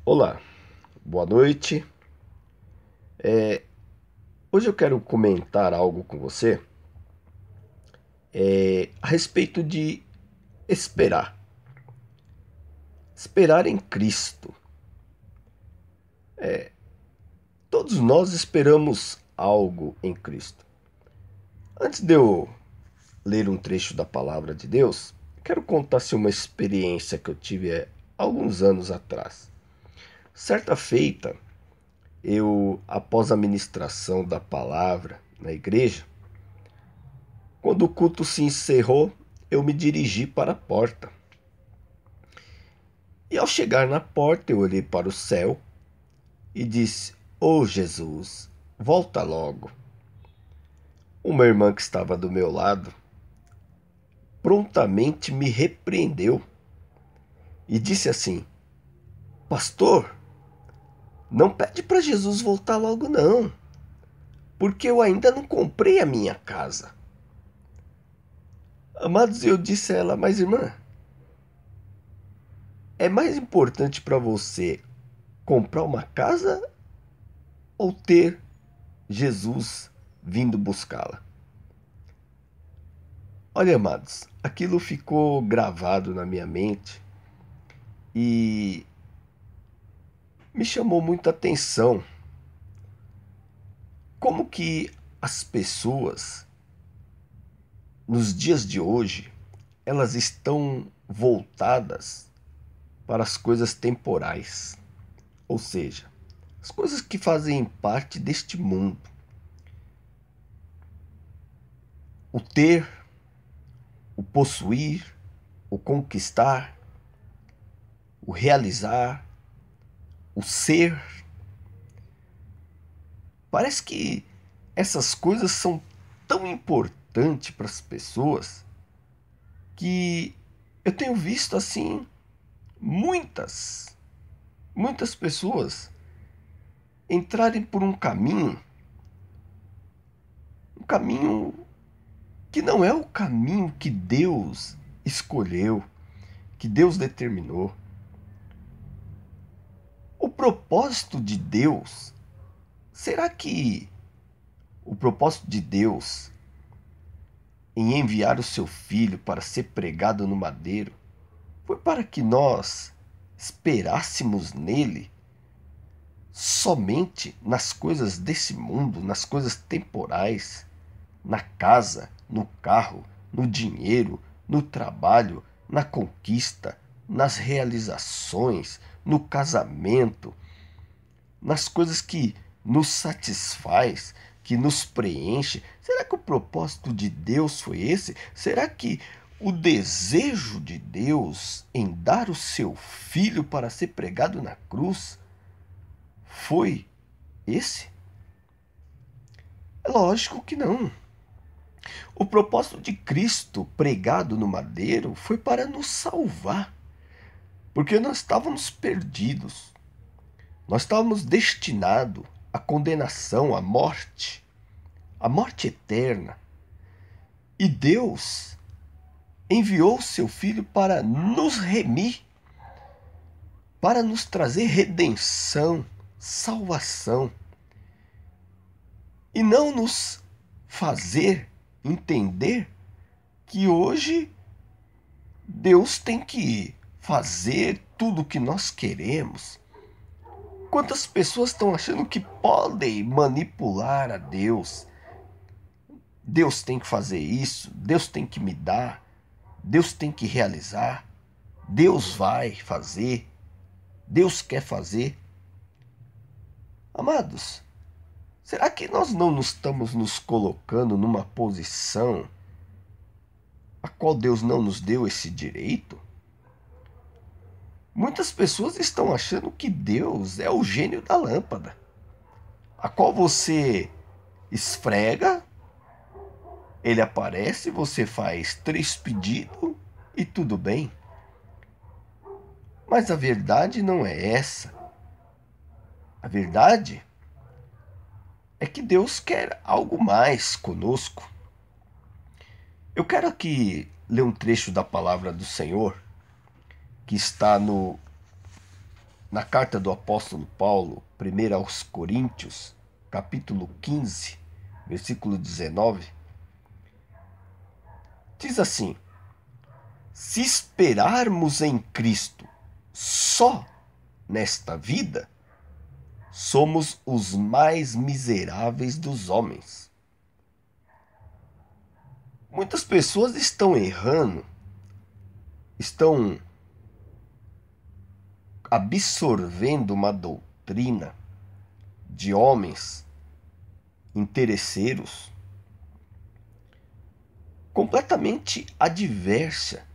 Olá, boa noite. Hoje eu quero comentar algo com você a respeito de esperar. Esperar em Cristo. Todos nós esperamos algo em Cristo. Antes de eu ler um trecho da palavra de Deus, quero contar-se uma experiência que eu tive há alguns anos atrás. Certa feita, após a ministração da palavra na igreja, quando o culto se encerrou, eu me dirigi para a porta. E ao chegar na porta, eu olhei para o céu e disse: "Oh Jesus, volta logo." Uma irmã que estava do meu lado prontamente me repreendeu e disse assim: "Pastor, não pede para Jesus voltar logo não, porque eu ainda não comprei a minha casa." Amados, eu disse a ela: "Mas irmã, é mais importante para você comprar uma casa ou ter Jesus vindo buscá-la?" Olha, amados, aquilo ficou gravado na minha mente e me chamou muita atenção. Como que as pessoas, nos dias de hoje, elas estão voltadas para as coisas temporais, ou seja, as coisas que fazem parte deste mundo. O ter, o possuir, o conquistar, o realizar, o ser. Parece que essas coisas são tão importantes para as pessoas que eu tenho visto assim muitas pessoas entrarem por um caminho que não é o caminho que Deus escolheu, que Deus determinou. O propósito de Deus, será que o propósito de Deus em enviar o seu filho para ser pregado no madeiro foi para que nós esperássemos nele somente nas coisas desse mundo, nas coisas temporais, na casa, no carro, no dinheiro, no trabalho, na conquista, nas realizações, no casamento, nas coisas que nos satisfaz, que nos preenche? Será que o propósito de Deus foi esse? Será que o desejo de Deus em dar o seu filho para ser pregado na cruz foi esse? É lógico que não. O propósito de Cristo pregado no madeiro foi para nos salvar, porque nós estávamos perdidos. Nós estávamos destinados à condenação, à morte eterna. E Deus enviou o seu Filho para nos remir, para nos trazer redenção, salvação, e não nos fazer entender que hoje Deus tem que fazer tudo o que nós queremos. Quantas pessoas estão achando que podem manipular a Deus? Deus tem que fazer isso, Deus tem que me dar, Deus tem que realizar, Deus vai fazer, Deus quer fazer. Amados, será que nós não estamos nos colocando numa posição a qual Deus não nos deu esse direito? Muitas pessoas estão achando que Deus é o gênio da lâmpada, a qual você esfrega, ele aparece, você faz 3 pedidos e tudo bem. Mas a verdade não é essa. A verdade é que Deus quer algo mais conosco. Eu quero aqui ler um trecho da palavra do Senhor que está na carta do apóstolo Paulo, 1 aos Coríntios, capítulo 15, versículo 19, diz assim: se esperarmos em Cristo só nesta vida, somos os mais miseráveis dos homens. Muitas pessoas estão errando, estão absorvendo uma doutrina de homens interesseiros completamente adversa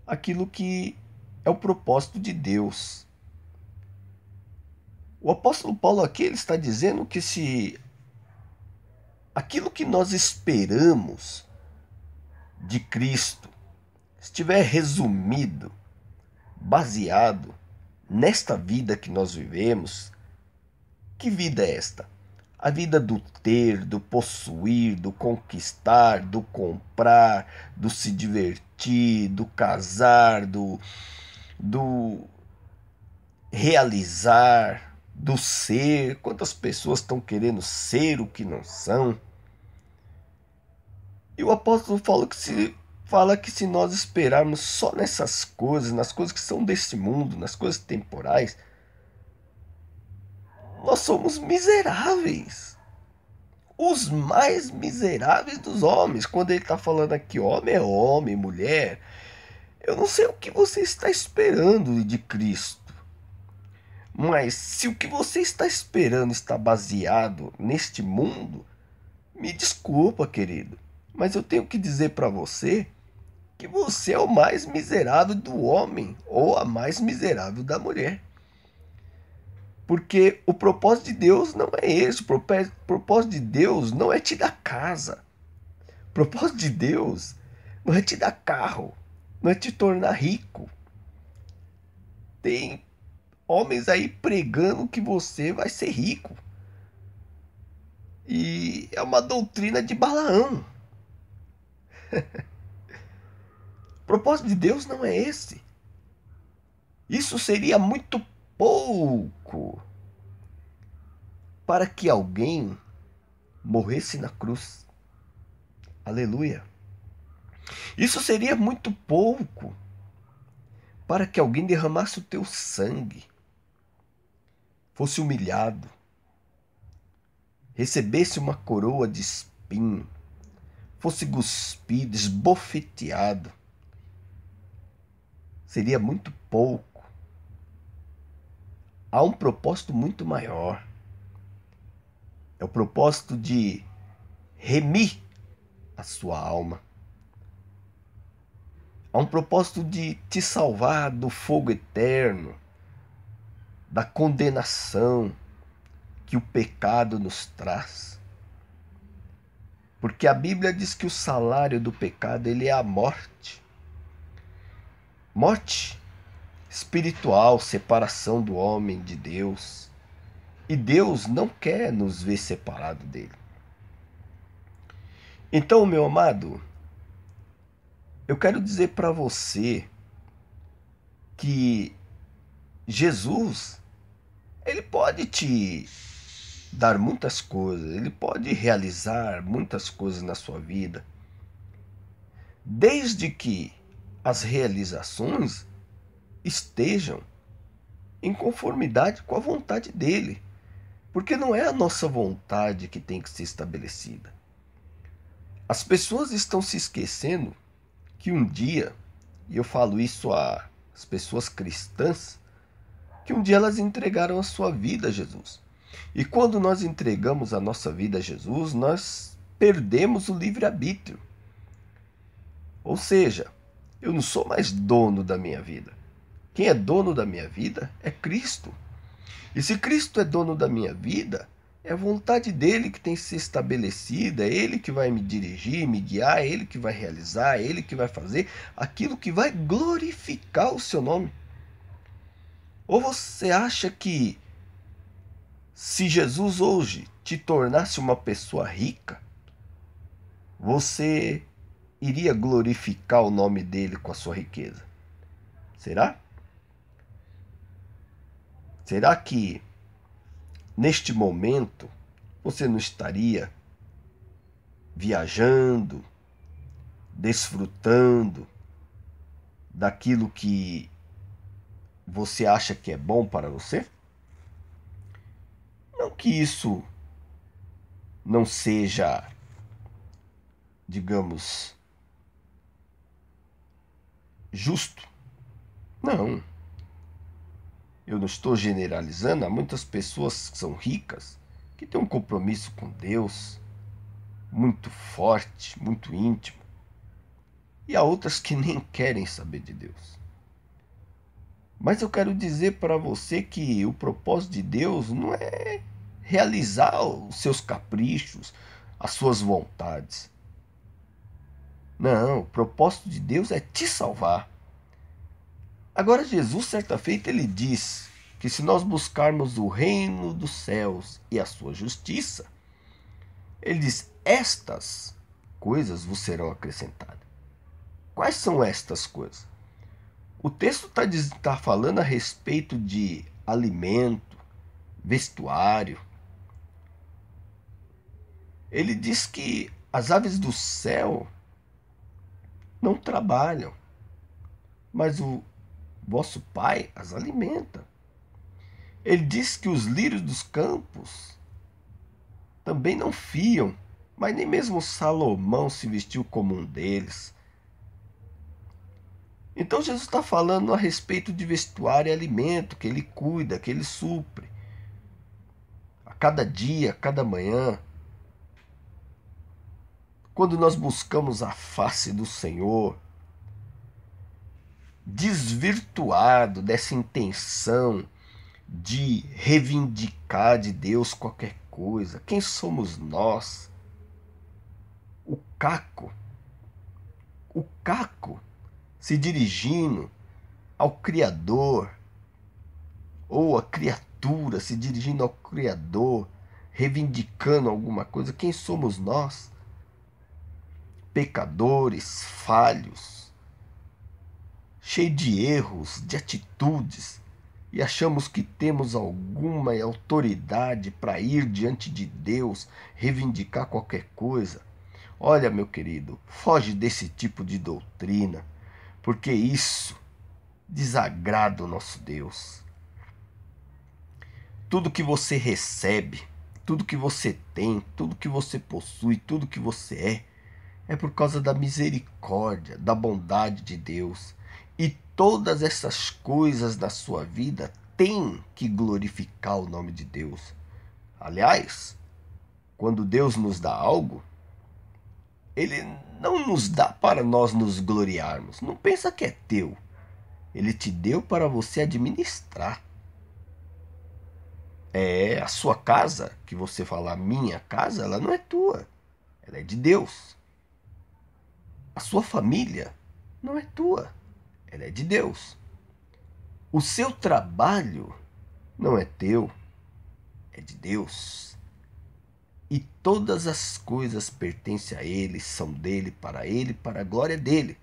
àquilo que é o propósito de Deus. O apóstolo Paulo aqui ele está dizendo que se aquilo que nós esperamos de Cristo estiver resumido, baseado nesta vida que nós vivemos, que vida é esta? A vida do ter, do possuir, do conquistar, do comprar, do se divertir, do casar, do realizar, do ser. Quantas pessoas estão querendo ser o que não são? E o apóstolo fala que se nós esperarmos só nessas coisas, nas coisas que são deste mundo, nas coisas temporais, nós somos miseráveis. Os mais miseráveis dos homens. Quando ele está falando aqui, homem é homem, mulher. Eu não sei o que você está esperando de Cristo. Mas se o que você está esperando está baseado neste mundo, me desculpa, querido, mas eu tenho que dizer para você que você é o mais miserável do homem ou a mais miserável da mulher. Porque o propósito de Deus não é esse. O propósito de Deus não é te dar casa. O propósito de Deus não é te dar carro. Não é te tornar rico. Tem homens aí pregando que você vai ser rico. E é uma doutrina de Balaão. O propósito de Deus não é esse. Isso seria muito pouco para que alguém morresse na cruz. Aleluia. Isso seria muito pouco para que alguém derramasse o teu sangue, fosse humilhado, recebesse uma coroa de espinho, fosse cuspido, esbofeteado. Seria muito pouco. Há um propósito muito maior. É o propósito de remir a sua alma. Há um propósito de te salvar do fogo eterno, da condenação que o pecado nos traz. Porque a Bíblia diz que o salário do pecado ele é a morte. Morte espiritual, separação do homem de Deus. E Deus não quer nos ver separado dele. Então, meu amado, eu quero dizer para você que Jesus, ele pode te dar muitas coisas, ele pode realizar muitas coisas na sua vida, desde que as realizações estejam em conformidade com a vontade dele. Porque não é a nossa vontade que tem que ser estabelecida. As pessoas estão se esquecendo que um dia, e eu falo isso às pessoas cristãs, que um dia elas entregaram a sua vida a Jesus. E quando nós entregamos a nossa vida a Jesus, nós perdemos o livre-arbítrio. Ou seja, eu não sou mais dono da minha vida. Quem é dono da minha vida é Cristo. E se Cristo é dono da minha vida, é a vontade dele que tem que ser estabelecida, é ele que vai me dirigir, me guiar, é ele que vai realizar, é ele que vai fazer aquilo que vai glorificar o seu nome. Ou você acha que se Jesus hoje te tornasse uma pessoa rica, você iria glorificar o nome dele com a sua riqueza? Será? Será que neste momento você não estaria viajando, desfrutando daquilo que você acha que é bom para você? Não que isso não seja, digamos, justo. Não. Eu não estou generalizando. Há muitas pessoas que são ricas, que têm um compromisso com Deus muito forte, muito íntimo. E há outras que nem querem saber de Deus. Mas eu quero dizer para você que o propósito de Deus não é realizar os seus caprichos, as suas vontades. Não, o propósito de Deus é te salvar. Agora, Jesus, certa feita, ele diz que se nós buscarmos o reino dos céus e a sua justiça, ele diz, estas coisas vos serão acrescentadas. Quais são estas coisas? O texto está falando a respeito de alimento, vestuário. Ele diz que as aves do céu não trabalham, mas o vosso Pai as alimenta. Ele diz que os lírios dos campos também não fiam, mas nem mesmo Salomão se vestiu como um deles. Então Jesus está falando a respeito de vestuário e alimento, que ele cuida, que ele supre. A cada dia, a cada manhã. Quando nós buscamos a face do Senhor, desvirtuado dessa intenção de reivindicar de Deus qualquer coisa. Quem somos nós? O caco se dirigindo ao Criador, ou a criatura se dirigindo ao Criador, reivindicando alguma coisa. Quem somos nós? Pecadores, falhos, cheios de erros, de atitudes, e achamos que temos alguma autoridade para ir diante de Deus, reivindicar qualquer coisa. Olha, meu querido, foge desse tipo de doutrina, porque isso desagrada o nosso Deus. Tudo que você recebe, tudo que você tem, tudo que você possui, tudo que você é por causa da misericórdia, da bondade de Deus. E todas essas coisas na sua vida têm que glorificar o nome de Deus. Aliás, quando Deus nos dá algo, Ele não nos dá para nós nos gloriarmos. Não pensa que é teu. Ele te deu para você administrar. É a sua casa, que você fala, minha casa, ela não é tua. Ela é de Deus. A sua família não é tua. Ela é de Deus. O seu trabalho não é teu, é de Deus. E todas as coisas pertencem a Ele, são dele, para a glória dele.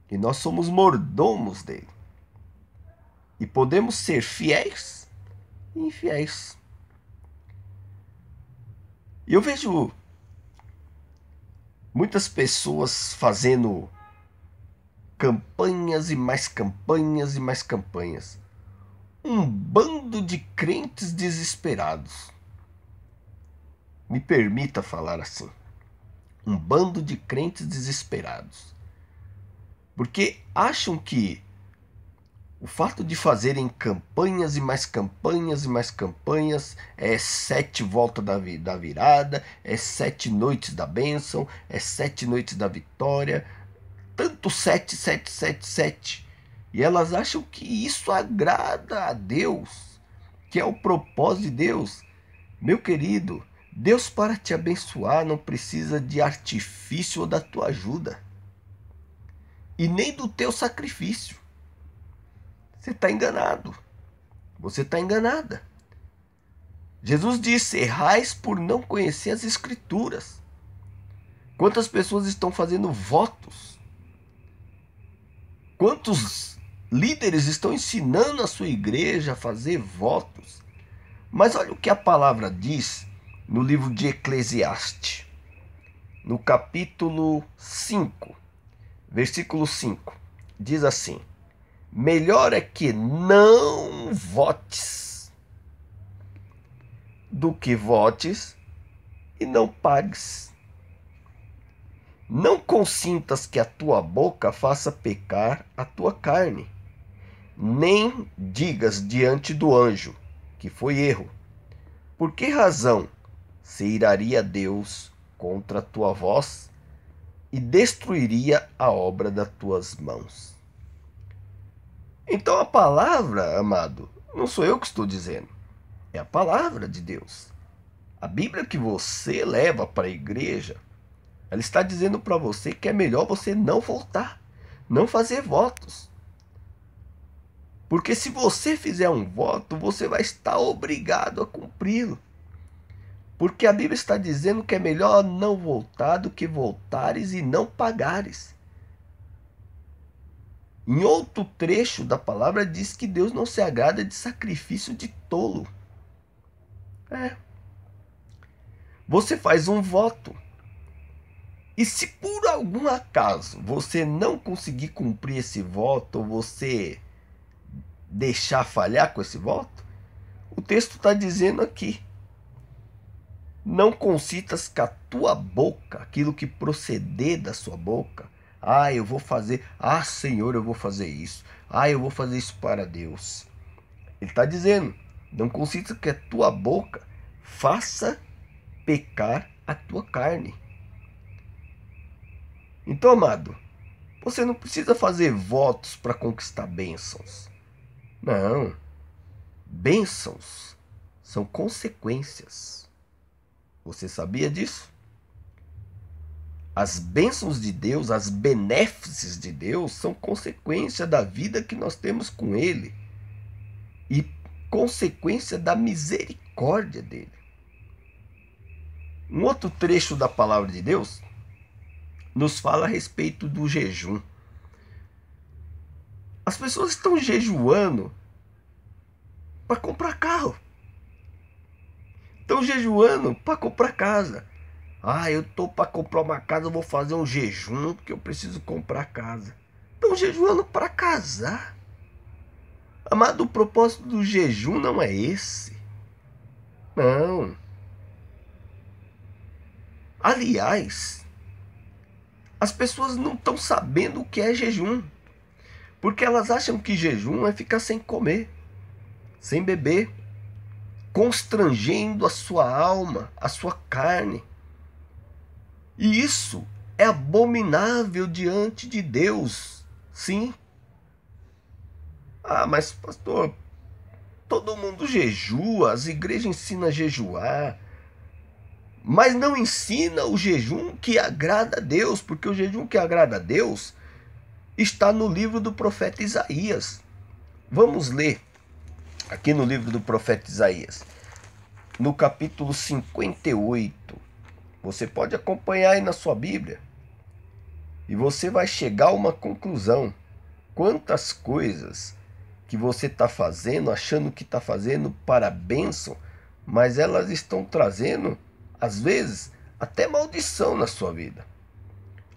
E nós somos mordomos dele. E podemos ser fiéis e infiéis. E eu vejo muitas pessoas fazendo campanhas e mais campanhas e mais campanhas. Um bando de crentes desesperados. Me permita falar assim. Um bando de crentes desesperados. Porque acham que o fato de fazerem campanhas e mais campanhas e mais campanhas é 7 voltas da virada, é 7 noites da bênção, é 7 noites da vitória. Tanto 7, 7, 7, 7. E elas acham que isso agrada a Deus, que é o propósito de Deus. Meu querido, Deus para te abençoar não precisa de artifício ou da tua ajuda. E nem do teu sacrifício. Você está enganado. Você está enganada. Jesus disse, errais por não conhecer as Escrituras. Quantas pessoas estão fazendo votos? Quantos líderes estão ensinando a sua igreja a fazer votos. Mas olha o que a palavra diz no livro de Eclesiastes, no capítulo 5, versículo 5. Diz assim: melhor é que não votes do que votes e não pagues. Não consintas que a tua boca faça pecar a tua carne, nem digas diante do anjo que foi erro. Por que razão se iraria Deus contra a tua voz e destruiria a obra das tuas mãos? Então a palavra, amado, não sou eu que estou dizendo, é a palavra de Deus. A Bíblia que você leva para a igreja, ela está dizendo para você que é melhor você não voltar, não fazer votos. Porque se você fizer um voto, você vai estar obrigado a cumpri-lo. Porque a Bíblia está dizendo que é melhor não voltar do que voltares e não pagares. Em outro trecho da palavra diz que Deus não se agrada de sacrifício de tolo. Você faz um voto. E se por algum acaso você não conseguir cumprir esse voto, ou você deixar falhar com esse voto, o texto está dizendo aqui: não consintas que a tua boca, aquilo que proceder da sua boca, eu vou fazer, Senhor, eu vou fazer isso, eu vou fazer isso para Deus. Ele está dizendo, não consintas que a tua boca faça pecar a tua carne. Então, amado, você não precisa fazer votos para conquistar bênçãos. Não. Bênçãos são consequências. Você sabia disso? As bênçãos de Deus, as benéfices de Deus, são consequência da vida que nós temos com Ele e consequência da misericórdia dele. Um outro trecho da palavra de Deus nos fala a respeito do jejum. As pessoas estão jejuando para comprar carro. Estão jejuando para comprar casa. Eu estou para comprar uma casa, eu vou fazer um jejum porque eu preciso comprar casa. Estão jejuando para casar. Amado, o propósito do jejum não é esse. Não. Aliás, as pessoas não estão sabendo o que é jejum. Porque elas acham que jejum é ficar sem comer, sem beber, constrangendo a sua alma, a sua carne. E isso é abominável diante de Deus, sim. Mas pastor, todo mundo jejua, as igrejas ensinam a jejuar, mas não ensina o jejum que agrada a Deus, porque o jejum que agrada a Deus está no livro do profeta Isaías. Vamos ler aqui no livro do profeta Isaías, no capítulo 58. Você pode acompanhar aí na sua Bíblia e você vai chegar a uma conclusão. Quantas coisas que você está fazendo, achando que está fazendo para a bênção, mas elas estão trazendo, às vezes, até maldição na sua vida.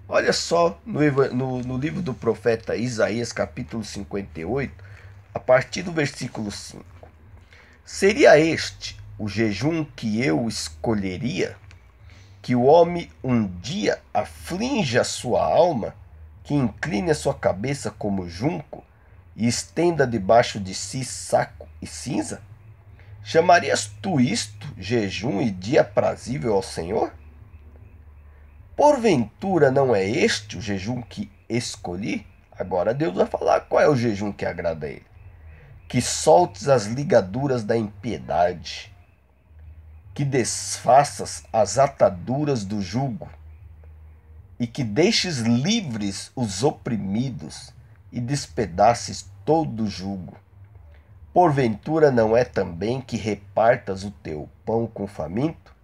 Olha só no livro do profeta Isaías, capítulo 58, a partir do versículo 5. Seria este o jejum que eu escolheria? Que o homem um dia aflinja a sua alma, que incline a sua cabeça como junco e estenda debaixo de si saco e cinza? Chamarias tu isto jejum e dia aprazível ao Senhor? Porventura não é este o jejum que escolhi? Agora Deus vai falar qual é o jejum que agrada a Ele. Que soltes as ligaduras da impiedade, que desfaças as ataduras do jugo, e que deixes livres os oprimidos, e despedaces todo o jugo. Porventura não é também que repartas o teu pão com o faminto,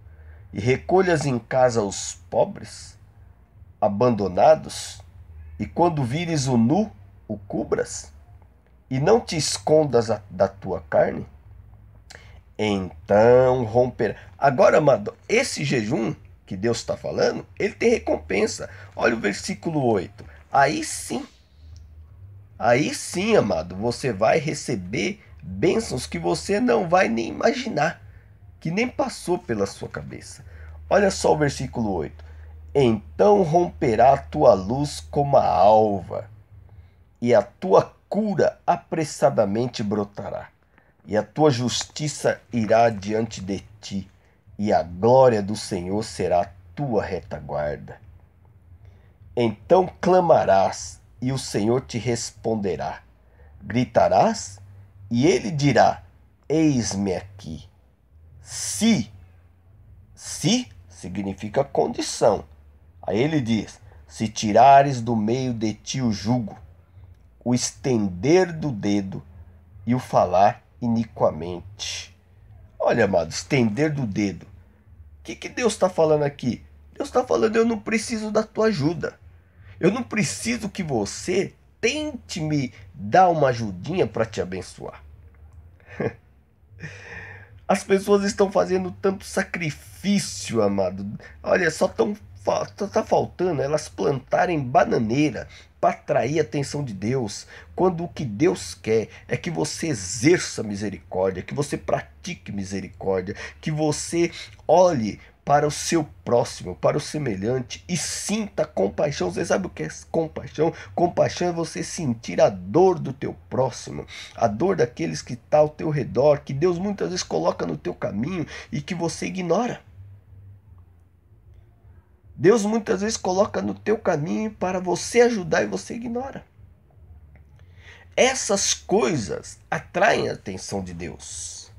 e recolhas em casa os pobres, abandonados, e quando vires o nu, o cubras? e não te escondas da tua carne, então romperá. Agora, amado, esse jejum que Deus está falando, ele tem recompensa. Olha o versículo 8. Aí sim, amado, você vai receber bênçãos que você não vai nem imaginar, que nem passou pela sua cabeça. Olha só o versículo 8. Então romperá a tua luz como a alva, e a tua cura apressadamente brotará, e a tua justiça irá diante de ti, e a glória do Senhor será a tua retaguarda. Então clamarás, e o Senhor te responderá. Gritarás, e ele dirá: eis-me aqui. Se significa condição. Aí ele diz: se tirares do meio de ti o jugo, o estender do dedo e o falar iniquamente. Olha, amado, estender do dedo. O que Deus está falando aqui? Deus está falando: eu não preciso da tua ajuda. Eu não preciso que você tente me dar uma ajudinha para te abençoar. As pessoas estão fazendo tanto sacrifício, amado. Olha, tá faltando elas plantarem bananeira para atrair a atenção de Deus, quando o que Deus quer é que você exerça misericórdia, que você pratique misericórdia, que você olhe para o seu próximo, para o semelhante e sinta compaixão. Você sabe o que é compaixão? Compaixão é você sentir a dor do teu próximo, a dor daqueles que estão ao teu redor, que Deus muitas vezes coloca no teu caminho e que você ignora. Deus muitas vezes coloca no teu caminho para você ajudar e você ignora. Essas coisas atraem a atenção de Deus.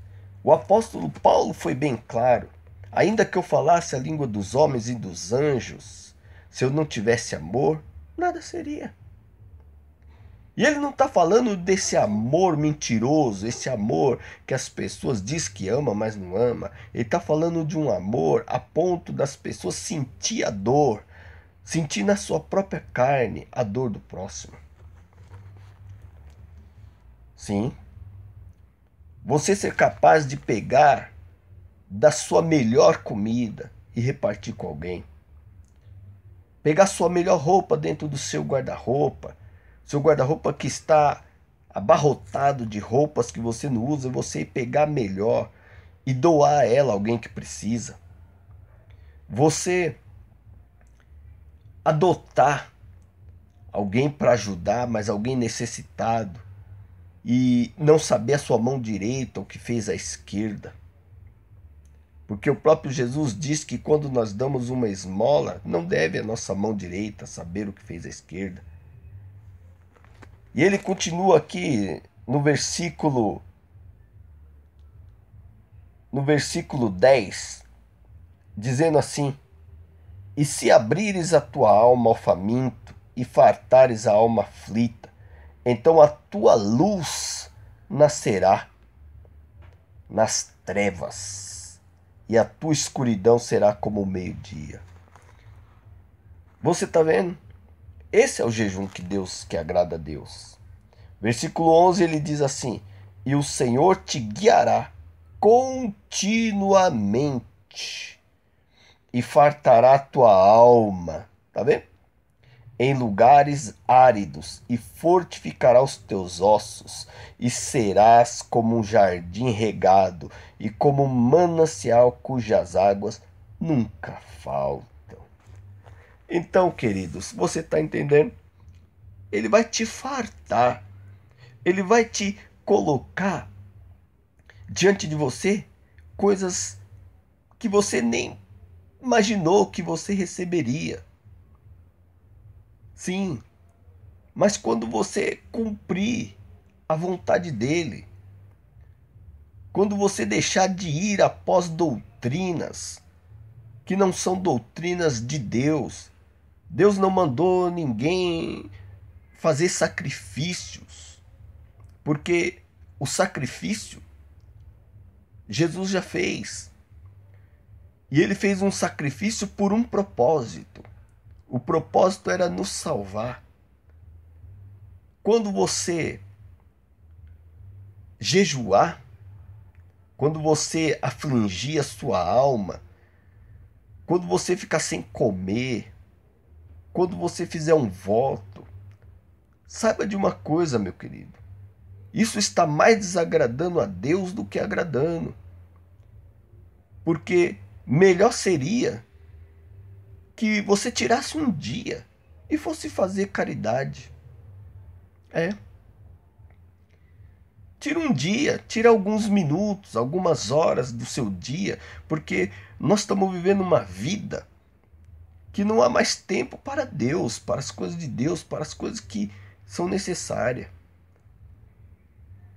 O apóstolo Paulo foi bem claro. Ainda que eu falasse a língua dos homens e dos anjos, se eu não tivesse amor, nada seria. E ele não está falando desse amor mentiroso, esse amor que as pessoas dizem que ama, mas não ama. Ele está falando de um amor a ponto das pessoas sentir a dor, sentir na sua própria carne a dor do próximo. Sim. Você ser capaz de pegar da sua melhor comida e repartir com alguém. Pegar sua melhor roupa dentro do seu guarda-roupa. Seu guarda-roupa que está abarrotado de roupas que você não usa, você pegar melhor e doar a ela a alguém que precisa. Você adotar alguém para ajudar, mas alguém necessitado, e não saber a sua mão direita o que fez a esquerda. Porque o próprio Jesus diz que quando nós damos uma esmola, não deve a nossa mão direita saber o que fez a esquerda. E ele continua aqui no versículo 10, dizendo assim: e se abrires a tua alma ao faminto e fartares a alma aflita, então a tua luz nascerá nas trevas, e a tua escuridão será como o meio-dia. Você está vendo? Esse é o jejum que agrada a Deus. Versículo 11 ele diz assim: e o Senhor te guiará continuamente e fartará a tua alma, tá vendo? Em lugares áridos e fortificará os teus ossos, e serás como um jardim regado e como um manancial cujas águas nunca faltam. Então, queridos, você está entendendo? Ele vai te fartar. Ele vai te colocar diante de você coisas que você nem imaginou que você receberia. Sim, mas quando você cumprir a vontade dele, quando você deixar de ir após doutrinas que não são doutrinas de Deus, Deus não mandou ninguém fazer sacrifícios, porque o sacrifício Jesus já fez. E ele fez um sacrifício por um propósito. O propósito era nos salvar. Quando você jejuar, quando você afligir a sua alma, quando você ficar sem comer, quando você fizer um voto, saiba de uma coisa, meu querido. Isso está mais desagradando a Deus do que agradando. Porque melhor seria que você tirasse um dia e fosse fazer caridade. É. Tira um dia, tira alguns minutos, algumas horas do seu dia, porque nós estamos vivendo uma vida que não há mais tempo para Deus, para as coisas de Deus, para as coisas que são necessárias.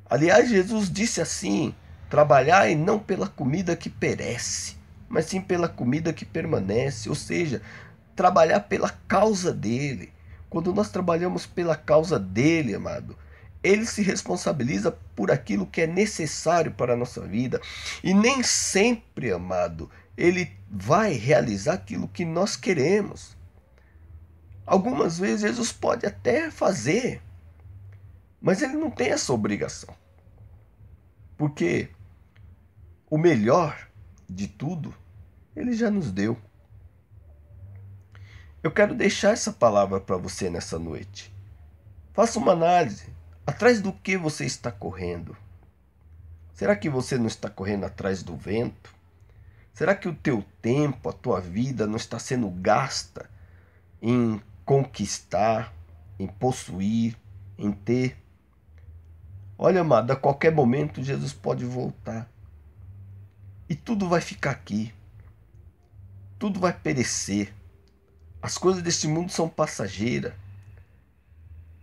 Aliás, Jesus disse assim: trabalhai não pela comida que perece, mas sim pela comida que permanece, ou seja, trabalhar pela causa dele. Quando nós trabalhamos pela causa dele, amado, ele se responsabiliza por aquilo que é necessário para a nossa vida. E nem sempre, amado, ele vai realizar aquilo que nós queremos. Algumas vezes Jesus pode até fazer, mas ele não tem essa obrigação. Porque o melhor de tudo, ele já nos deu. Eu quero deixar essa palavra para você nessa noite. Faça uma análise. Atrás do que você está correndo? Será que você não está correndo atrás do vento? Será que o teu tempo, a tua vida não está sendo gasta em conquistar, em possuir, em ter? Olha, amado, a qualquer momento Jesus pode voltar. E tudo vai ficar aqui. Tudo vai perecer. As coisas deste mundo são passageiras.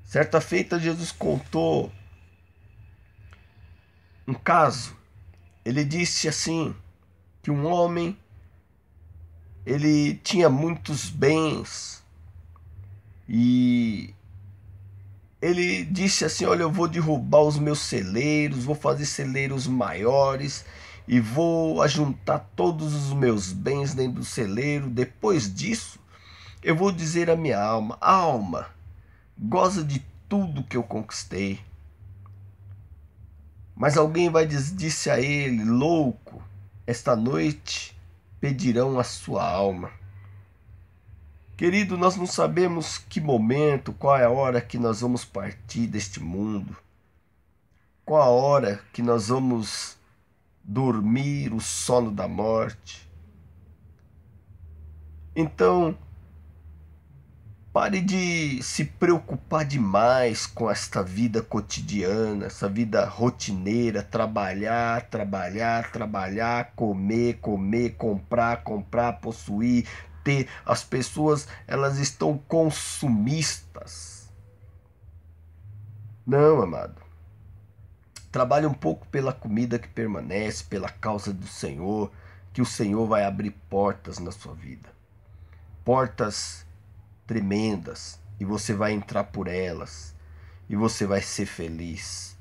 Certa feita, Jesus contou um caso. Ele disse assim, que um homem, ele tinha muitos bens. E ele disse assim: olha, eu vou derrubar os meus celeiros, vou fazer celeiros maiores e vou ajuntar todos os meus bens dentro do celeiro. Depois disso, eu vou dizer à minha alma: alma, goza de tudo que eu conquistei. Mas alguém disse a ele: louco, esta noite pedirão a sua alma. Querido, nós não sabemos que momento, qual é a hora que nós vamos partir deste mundo. Qual a hora que nós vamos dormir o sono da morte. Então, pare de se preocupar demais com esta vida cotidiana, essa vida rotineira, trabalhar, trabalhar, trabalhar, comer, comer, comprar, comprar, possuir, ter. As pessoas, elas estão consumistas. Não, amado. Trabalhe um pouco pela comida que permanece, pela causa do Senhor, que o Senhor vai abrir portas na sua vida. Portas tremendas, e você vai entrar por elas, e você vai ser feliz.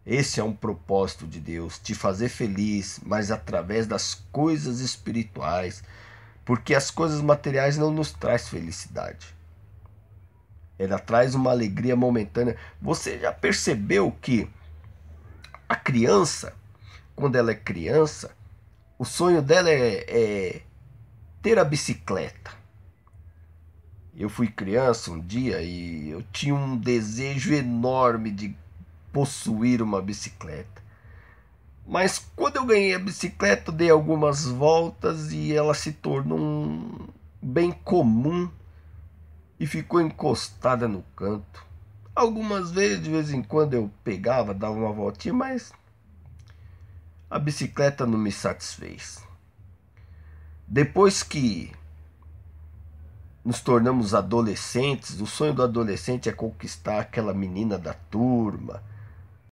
Esse é um propósito de Deus, te fazer feliz, mas através das coisas espirituais, porque as coisas materiais não nos traz felicidade. Ela traz uma alegria momentânea. Você já percebeu que a criança, quando ela é criança, o sonho dela é ter a bicicleta. Eu fui criança um dia e eu tinha um desejo enorme de possuir uma bicicleta. Mas quando eu ganhei a bicicleta, dei algumas voltas e ela se tornou um bem comum e ficou encostada no canto. Algumas vezes, de vez em quando, eu pegava, dava uma voltinha, mas a bicicleta não me satisfez. Depois que nos tornamos adolescentes, o sonho do adolescente é conquistar aquela menina da turma,